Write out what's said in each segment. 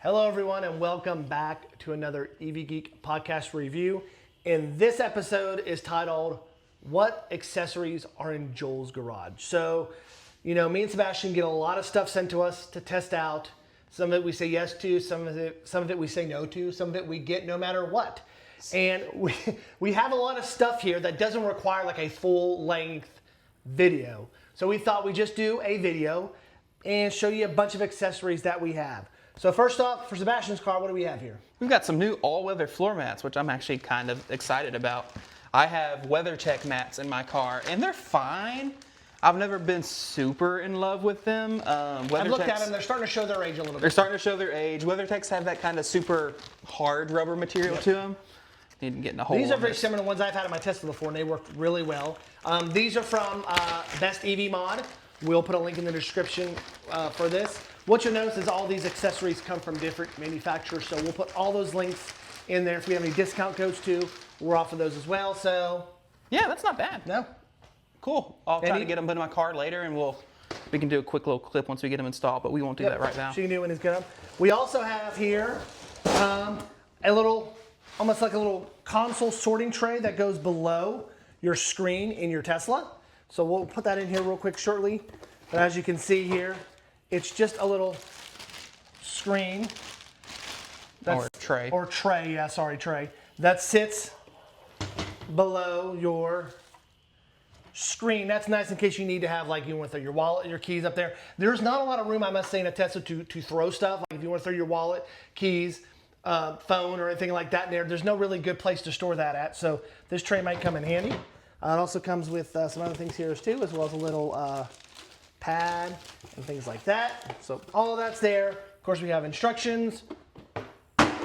Hello everyone and welcome back to another EV Geek podcast review. And this episode is titled, What Accessories Are in Joel's Garage? So, me and Sebastian get a lot of stuff sent to us to test out. Some of it we say yes to, some of it we say no to, some of it we get no matter what. And we have a lot of stuff here that doesn't require like a full length video. So we thought we'd just do a video and show you a bunch of accessories that we have. So first off, for Sebastian's car, what do we have here? We've got some new all-weather floor mats, which I'm actually kind of excited about. I have weather check mats in my car, and they're fine. I've never been super in love with them. I've looked at them. They're starting to show their age a little bit. They're starting to show their age. WeatherTechs have that kind of super hard rubber material to them. Need to get in a hole. These are very similar to ones I've had in my Tesla before, and they work really well. These are from Best EV Mod. We'll put a link in the description for this. What you'll notice is all these accessories come from different manufacturers, so we'll put all those links in there. If we have any discount codes too, we're off of those as well. So yeah, that's not bad. No. Cool. I'll try to get them in my car later, and we can do a quick little clip once we get them installed, but we won't do that right now. So you can do it when it's good. We also have here a little, almost like a little console sorting tray that goes below your screen in your Tesla. So we'll put that in here real quick shortly. But as you can see here, it's just a little screen. Or tray. Or tray, yeah, sorry, tray. That sits below your screen. That's nice in case you need to have, like, you want to throw your wallet, your keys up there. There's not a lot of room, I must say, in a Tesla to throw stuff. Like if you want to throw your wallet, keys, phone, or anything like that in there, there's no really good place to store that at. So this tray might come in handy. It also comes with some other things here too, as well as a little pad and things like that. So all of that's there. Of course, we have instructions.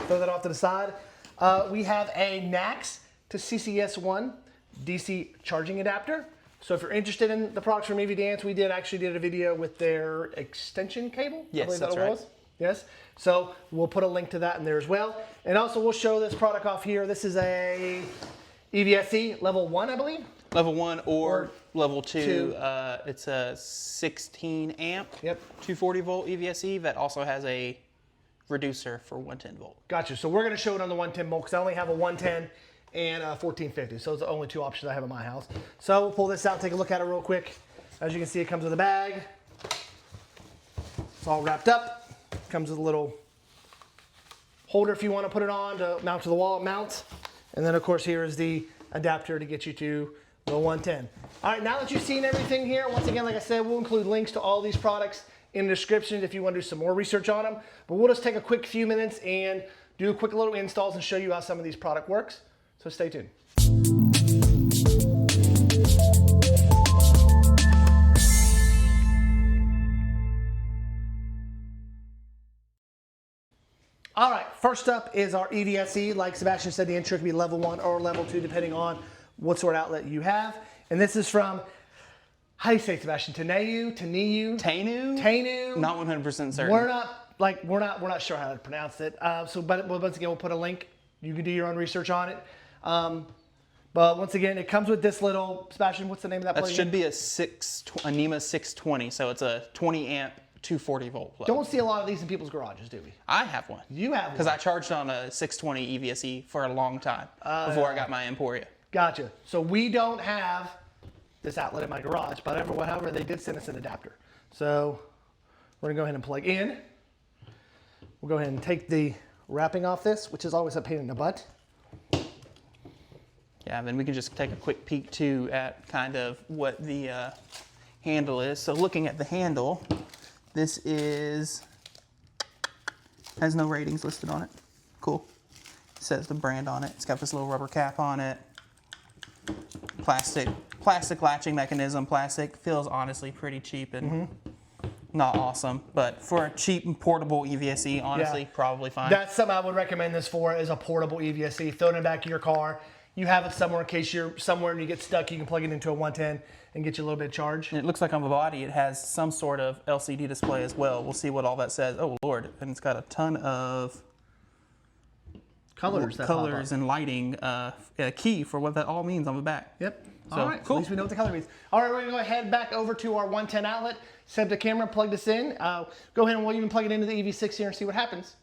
Throw that off to the side. We have a NACS to CCS 1 DC charging adapter. So if you're interested in the products from EV Dance, we actually did a video with their extension cable. Yes, I believe that's that right. Yes. So we'll put a link to that in there as well. And also we'll show this product off here. This is a EVSE level 1, I believe. Level 1 or level 2. It's a 16 amp, 240 volt EVSE that also has a reducer for 110 volt. Gotcha. So we're going to show it on the 110 volt because I only have a 110 and a 1450. So those are the only two options I have in my house. So we'll pull this out, take a look at it real quick. As you can see, it comes with a bag. It's all wrapped up. Comes with a little holder if you want to put it on to mount to the wall. It mounts. And then, of course, here is the adapter to get you to the 110. All right, now that you've seen everything here, once again, like I said, we'll include links to all these products in the description if you want to do some more research on them. But we'll just take a quick few minutes and do a quick little installs and show you how some of these product works. So stay tuned. All right, first up is our EVSE. Like Sebastian said, the intro could be level 1 or level 2, depending on what sort of outlet you have. And this is from, how do you say, Sebastian? Tenu? Not 100% certain. We're not sure how to pronounce it. But once again, we'll put a link. You can do your own research on it. But once again, it comes with this little, Sebastian, what's the name of that plug? That should be a NEMA 620, so it's a 20 amp 240 volt plug. Don't see a lot of these in people's garages, do we? I have one. You have one? Because I charged on a 620 EVSE for a long time before I got my Emporia. Gotcha. So we don't have this outlet in my garage, but however, they did send us an adapter. So we're gonna go ahead and plug in. We'll go ahead and take the wrapping off this, which is always a pain in the butt. Yeah, and then we can just take a quick peek too at kind of what the handle is. So looking at the handle, this has no ratings listed on it. Cool. It says the brand on it. It's got this little rubber cap on it. Plastic latching mechanism. Plastic feels honestly pretty cheap and not awesome, but for a cheap and portable EVSE, honestly, probably fine. That's something I would recommend this for, is a portable EVSE. Throw it in the back of your car. You have it somewhere in case you're somewhere and you get stuck. You can plug it into a 110 and get you a little bit of charge. And it looks like on the body it has some sort of LCD display as well. We'll see what all that says. Oh Lord, and it's got a ton of colors and lighting. A key for what that all means on the back. Yep. So, all right, cool. At least we know what the color means. All right, we're gonna go ahead back over to our 110 outlet, set up the camera, plug this in. Go ahead and we'll even plug it into the EV6 here and see what happens.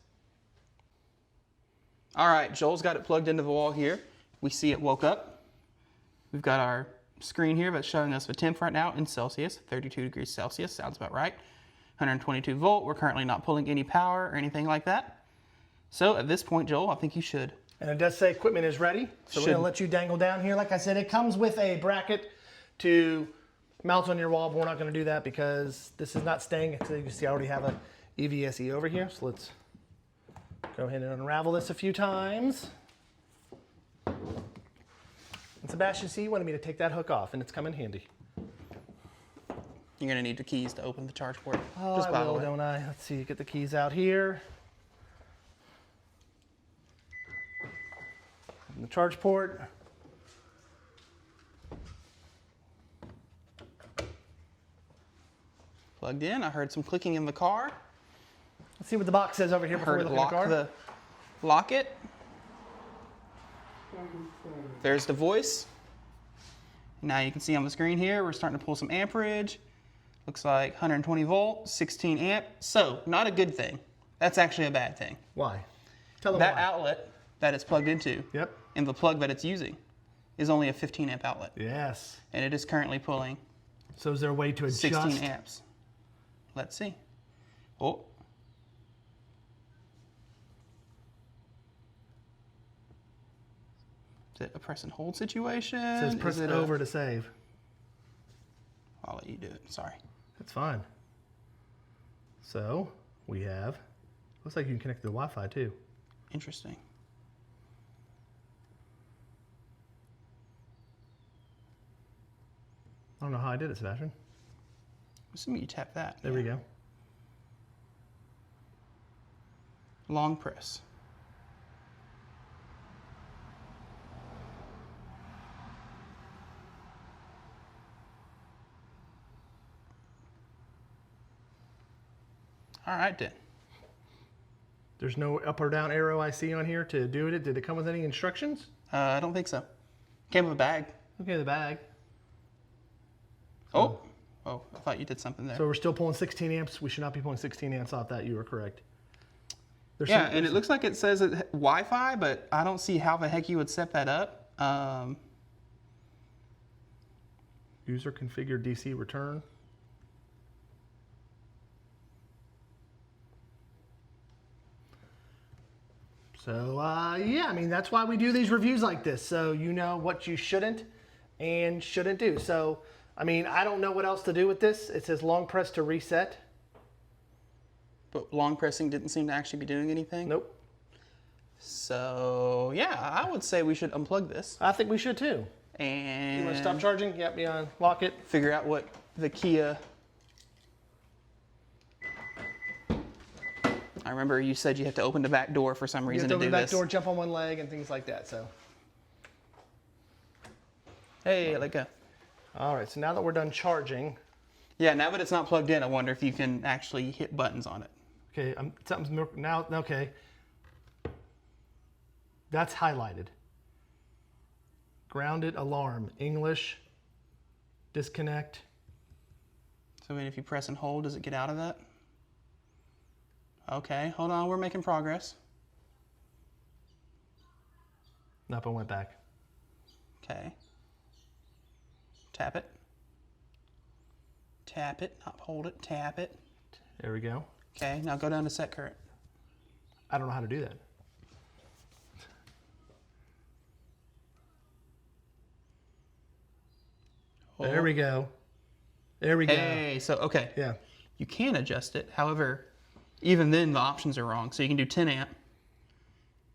All right, Joel's got it plugged into the wall here. We see it woke up. We've got our screen here that's showing us the temp right now in Celsius, 32 degrees Celsius, sounds about right. 122 volt, we're currently not pulling any power or anything like that. So at this point, Joel, I think you should. And it does say equipment is ready. So we're gonna let you dangle down here. Like I said, it comes with a bracket to mount on your wall, but we're not gonna do that because this is not staying. So you can see I already have a EVSE over here. So let's go ahead and unravel this a few times. And Sebastian, see, you wanted me to take that hook off, and it's come in handy. You're gonna need the keys to open the charge port. Oh, just I will, don't I? Let's see, get the keys out here. And the charge port. Plugged in, I heard some clicking in the car. Let's see what the box says over here before we look at the car. Lock it. There's the voice. Now you can see on the screen here, we're starting to pull some amperage. Looks like 120 volt, 16 amp. So, not a good thing. That's actually a bad thing. Why? Tell them that why. outlet that it's plugged into, yep, and the plug that it's using is only a 15 amp outlet. Yes. And it is currently pulling. So is there a way to adjust? 16 amps. Let's see. Oh. Is it a press and hold situation? It says press it over to save. I'll let you do it. Sorry. That's fine. So we have, looks like you can connect to the Wi-Fi too. Interesting. I don't know how I did it, Sebastian. Assuming you tap that. There we go. Long press. All right, then. There's no up or down arrow I see on here to do it. Did it come with any instructions? I don't think so. Came with a bag. Okay, the bag. Oh, I thought you did something there. So we're still pulling 16 amps. We should not be pulling 16 amps off that. You were correct. And it looks like it says Wi-Fi, but I don't see how the heck you would set that up. User configured DC return. So, yeah, I mean, that's why we do these reviews like this. So you know what you shouldn't and shouldn't do. So, I mean, I don't know what else to do with this. It says long press to reset. But long pressing didn't seem to actually be doing anything? Nope. So, yeah, I would say we should unplug this. I think we should too. And you want to stop charging? Yep, yeah, lock it. Figure out what the Kia... I remember you said you have to open the back door for some reason to do this. You have to open the back door, jump on one leg, and things like that, so. Hey, let go. All right, so now that we're done charging. Yeah, now that it's not plugged in, I wonder if you can actually hit buttons on it. Okay, something's now, okay. That's highlighted. Grounded alarm, English, disconnect. So if you press and hold, does it get out of that? Okay, hold on, we're making progress. Nope, I went back. Okay. Tap it. Tap it, not hold it, tap it. There we go. Okay, now go down to set current. I don't know how to do that. Oh. There we go. There we go. Hey, so, okay. Yeah. You can adjust it. However, even then the options are wrong. So you can do 10 amp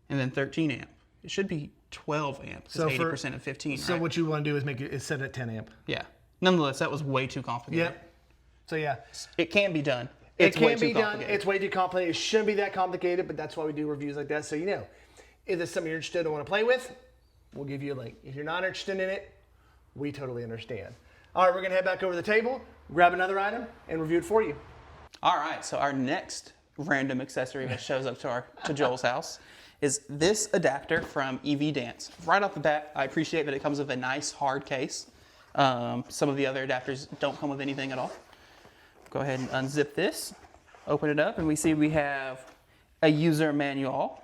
and then 13 amp. It should be 12 amp because so 80% of 15, So right? what you want to do is set it at 10 amp. Yeah. Nonetheless, that was way too complicated. Yep. So yeah. It can be done. It can be done. It's way too complicated. It shouldn't be that complicated, but that's why we do reviews like that. So you know, if it's something you're interested in and want to play with, we'll give you a link. If you're not interested in it, we totally understand. All right, we're going to head back over to the table, grab another item, and review it for you. All right, so our next random accessory that shows up to Joel's house is this adapter from EV Dance. Right off the bat, I appreciate that it comes with a nice hard case. Some of the other adapters don't come with anything at all. Go ahead and unzip this, open it up, and we see we have a user manual.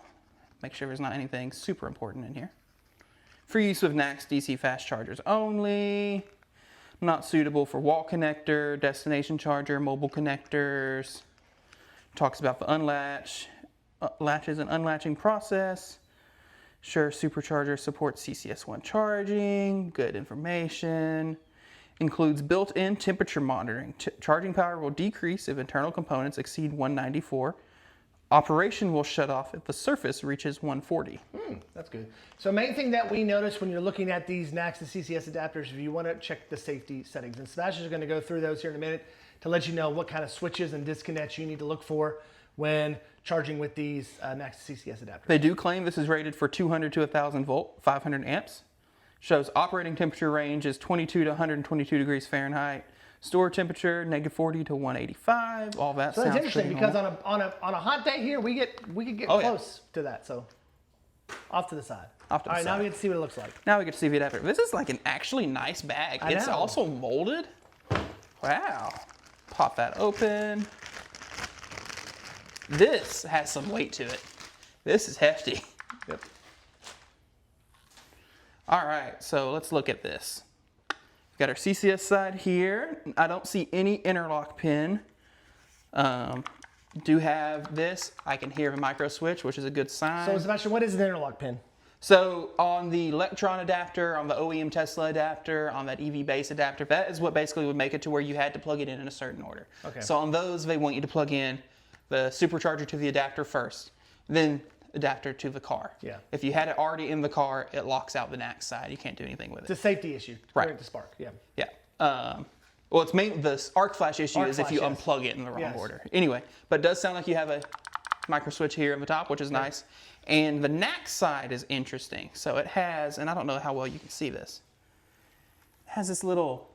Make sure there's not anything super important in here. For use with NACS DC fast chargers only. Not suitable for wall connector, destination charger, mobile connectors. Talks about the latches and unlatching process. Sure, supercharger supports CCS1 charging. Good information. Includes built-in temperature monitoring. Charging power will decrease if internal components exceed 194. Operation will shut off if the surface reaches 140. That's good. So main thing that we notice when you're looking at these NACS and CCS adapters, if you want to check the safety settings, and Sebastian's going to go through those here in a minute to let you know what kind of switches and disconnects you need to look for when charging with these NACS and CCS adapters. They do claim this is rated for 200 to 1,000 volt, 500 amps. Shows operating temperature range is 22 to 122 degrees Fahrenheit. Store temperature -40 to 185. All that So sounds that's interesting pretty because normal. on a hot day here we could get Oh, yeah. close to that. So off to the side. Off to the All right, now side. we get to see what it looks like. Now we get to see the adapter. This is like an actually nice bag. I It's know. also molded. Wow. Pop that open. This has some weight to it. This is hefty. Yep. All right, so let's look at this. We've got our CCS side here. I don't see any interlock pin. Do have this. I can hear a micro switch, which is a good sign. So Sebastian, what is an interlock pin? So on the Electron adapter, on the OEM Tesla adapter, on that EV base adapter, that is what basically would make it to where you had to plug it in a certain order. Okay. So on those, they want you to plug in the supercharger to the adapter first, then adapter to the car. Yeah. If you had it already in the car, it locks out the NACS side. You can't do anything with It's a it. safety issue. Right. According to Spark. Yeah. Yeah. Well, it's mainly the arc flash issue Arc is if you flash, yes. unplug it in the wrong Yes. order. Anyway, but it does sound like you have a micro switch here at the top, which is nice. And the NACS side is interesting. So it has, and I don't know how well you can see this, it has this little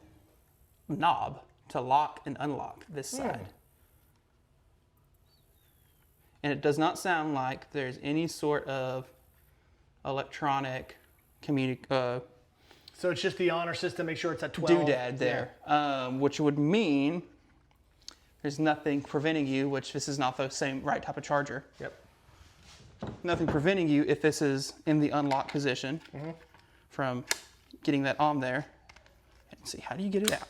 knob to lock and unlock this side. And it does not sound like there's any sort of electronic So it's just the honor system. Make sure it's at 12. doodad there, which would mean there's nothing preventing you, which this is not the same right type of charger. Yep. Nothing preventing you if this is in the unlock position from getting that on there. And see, how do you get it out?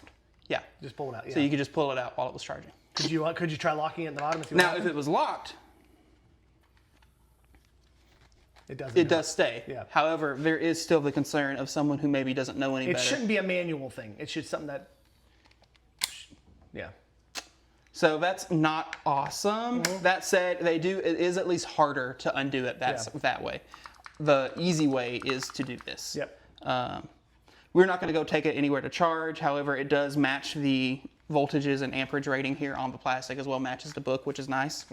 Yeah. Just pull it out. Yeah. So you could just pull it out while it was charging. Could you try locking it at the bottom? And see what Now, if happens? it was locked, it does stay. Yeah. However, there is still the concern of someone who maybe doesn't know any It better. shouldn't be a manual thing. It's just something that. Yeah. So that's not awesome. That said, it is at least harder to undo it that way. The easy way is to do this. Yep. We're not going to go take it anywhere to charge. However, it does match the voltages and amperage rating here on the plastic as well, matches the book, which is nice.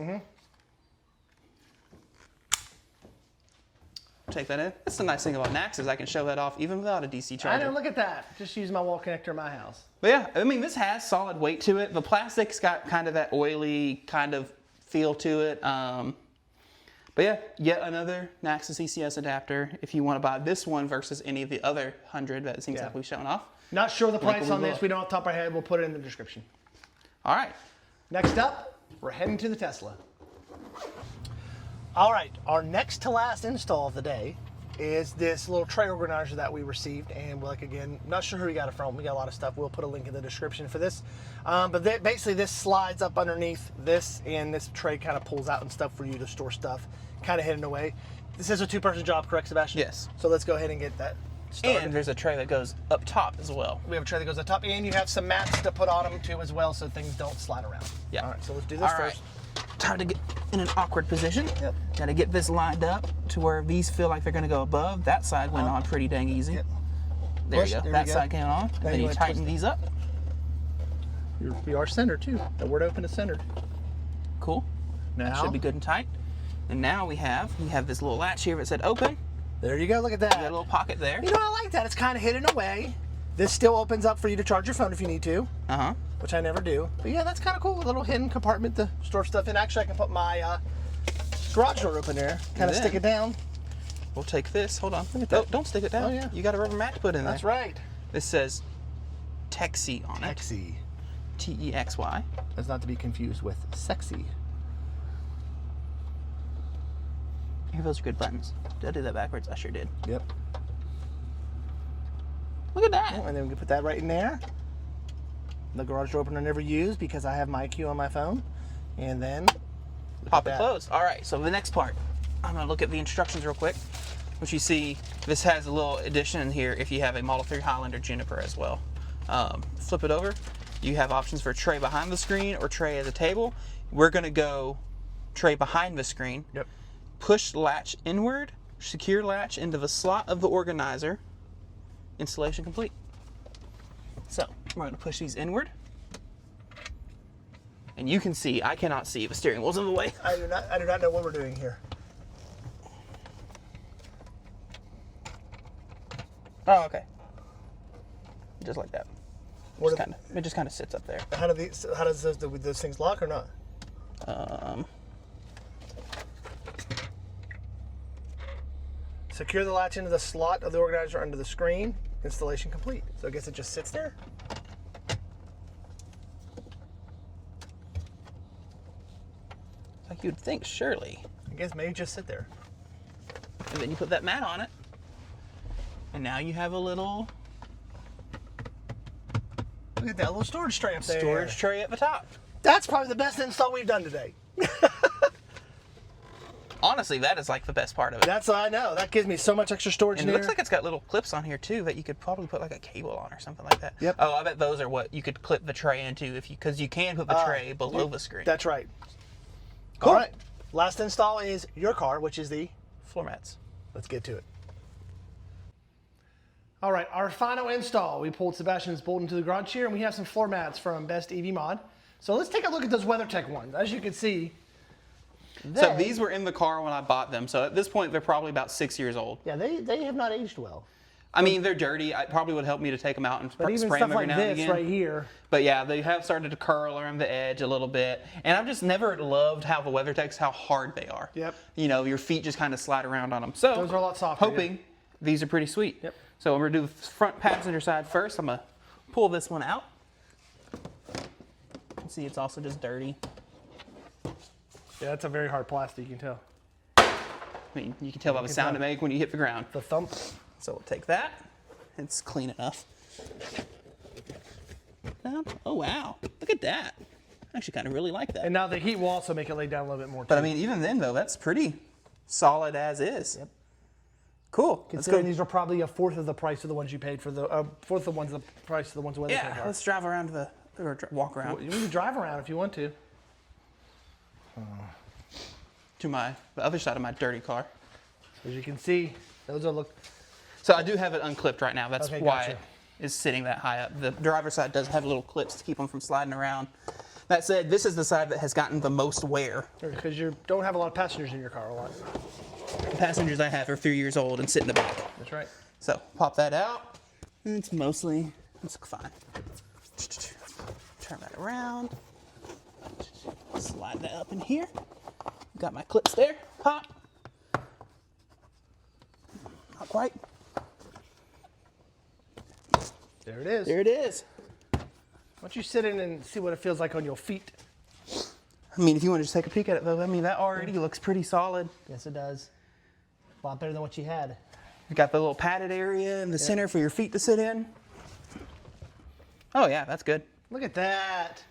Take that in. That's the nice thing about NACS is I can show that off even without a DC I charger. know. Look at that. Just use my wall connector in my house. But yeah, I mean, this has solid weight to it. The plastic's got kind of that oily kind of feel to it. But yeah, yet another NACS and CCS adapter if you want to buy this one versus any of the other 100 that it seems like we've shown off. Not sure the price on we this. will. We don't off the top of our head. We'll put it in the description. All right. Next up, we're heading to the Tesla. All right, our next to last install of the day is this little tray organizer that we received, and we're like, again, not sure who we got it from. We got a lot of stuff. We'll put a link in the description for this. But basically, this slides up underneath this, and this tray kind of pulls out and stuff for you to store stuff, kind of hidden away. This is a two-person job, correct, Sebastian? Yes. So let's go ahead and get that started. And there's a tray that goes up top as well. We have a tray that goes up top, and you have some mats to put on them too as well, so things don't slide around. Yeah. All right, so let's do this All first. right. Time to get in an awkward position. Yep. Got to get this lined up to where these feel like they're going to go above. That side went on pretty dang easy. Yep. There Push, you go. there we That go. side came on. And Now then you you wanna tighten twist it. these up. We are centered too. The word open is centered. Cool. Now, That should be good and tight. And now we have this little latch here that said open. there you go. Look at Got a that. little pocket there. You know, I like that. It's kind of hidden away. This still opens up for you to charge your phone if you need to, Uh-huh. which I never do. But yeah, that's kind of cool. A little hidden compartment to store stuff in. Actually, I can put my garage door open there. Kind of then- stick it down. We'll take this. Hold on. Look at that. Don't stick it down. Oh, yeah. You got a rubber mat to put in there. That's right. This says Texy on it. Sexy. T-E-X-Y. That's not to be confused with sexy. Here, those are good buttons. Did I do that backwards? I sure did. Yep. Look at that. And then we can put that right in there. The garage door opener I never used because I have my IQ on my phone. And then Pop it closed. All right, so the next part. I'm gonna look at the instructions real quick. Which you see, this has a little addition here if you have a Model 3 Highlander Juniper as well. Flip it over. You have options for tray behind the screen or tray at the table. We're gonna go tray behind the screen. Yep. Push latch inward, secure latch into the slot of the organizer. Installation complete. So we're going to push these inward. And you can see, I cannot see, the steering wheel's in the way. I do not know what we're doing here. Oh, okay. Just like that. What It just kind of sits up there. How does those things lock or not? Secure the latch into the slot of the organizer under the screen. Installation complete. So I guess it just sits there. Like you'd think, surely. I guess maybe just sit there. And then you put that mat on it. And now you have a little Look at that little storage tray up there. storage tray at the top. That's probably the best install we've done today. Honestly, that is like the best part of it. That's I know. That gives me so much extra storage And in it looks here. like it's got little clips on here too that you could probably put like a cable on or something like that. Yep. Oh, I bet those are what you could clip the tray into if you, because you can put the tray below the screen. That's right. Cool. All right. Last install is your car, which is the. Floor mats. Let's get to it. All right, our final install. We pulled Sebastian's bolt into the garage here, and we have some floor mats from Best EV Mod. So let's take a look at those WeatherTech ones. As you can see, So these were in the car when I bought them. So at this point, they're probably about 6 years old. yeah, they have not aged well. I mean, they're dirty. It probably would help me to take them out and But even spray stuff them every like now and this again. right here. But yeah, they have started to curl around the edge a little bit. And I've just never loved how the WeatherTechs, how hard they are. Yep. You know, your feet just kind of slide around on them. So Those are a lot softer, hoping these are pretty sweet. Yep. So I'm going to do the front passenger side first. I'm going to pull this one out. You can see it's also just dirty. Yeah, that's a very hard plastic, you can tell. I mean, you can tell by the sound it makes when you hit the ground. The thump. So we'll take that. It's clean enough. Oh, wow. Look at that. I actually kind of really like that. And now the heat will also make it lay down a little bit more, too. But I mean, even then, though, that's pretty solid as is. Yep. Cool. Let's go. Considering these are probably a fourth of the price of the ones you paid for the fourth of the price of the ones WeatherTech Yeah, are. let's drive around walk around You can drive around if you want to. to the other side of my dirty car. As you can see, those are So I do have it unclipped right now. That's Okay, why gotcha. it is sitting that high up. The driver's side does have little clips to keep them from sliding around. That said, this is the side that has gotten the most wear. because you don't have a lot of passengers in your car a lot. The passengers I have are 3 years old and sit in the back. That's right. So pop that out. And it's fine. Turn that around. Slide that up in here. Got my clips there. Pop. Not quite. There it is. There it is. Why don't you sit in and see what it feels like on your feet? I mean, if you want to just take a peek at it, though, I mean, that already looks pretty solid. Yes, it does. A lot better than what you had. You got the little padded area in the center for your feet to sit in. Oh, yeah, that's good. Look at that.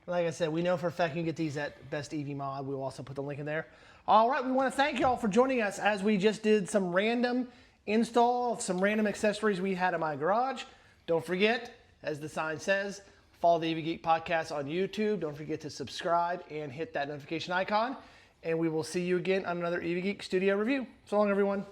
Like I said, we know for a fact you can get these at Best EV Mod. We will also put the link in there. All right, we want to thank you all for joining us as we just did some random install of some random accessories we had in my garage. Don't forget, as the sign says, follow the EV Geek podcast on YouTube. Don't forget to subscribe and hit that notification icon. And we will see you again on another EV Geek Studio review. So long, everyone.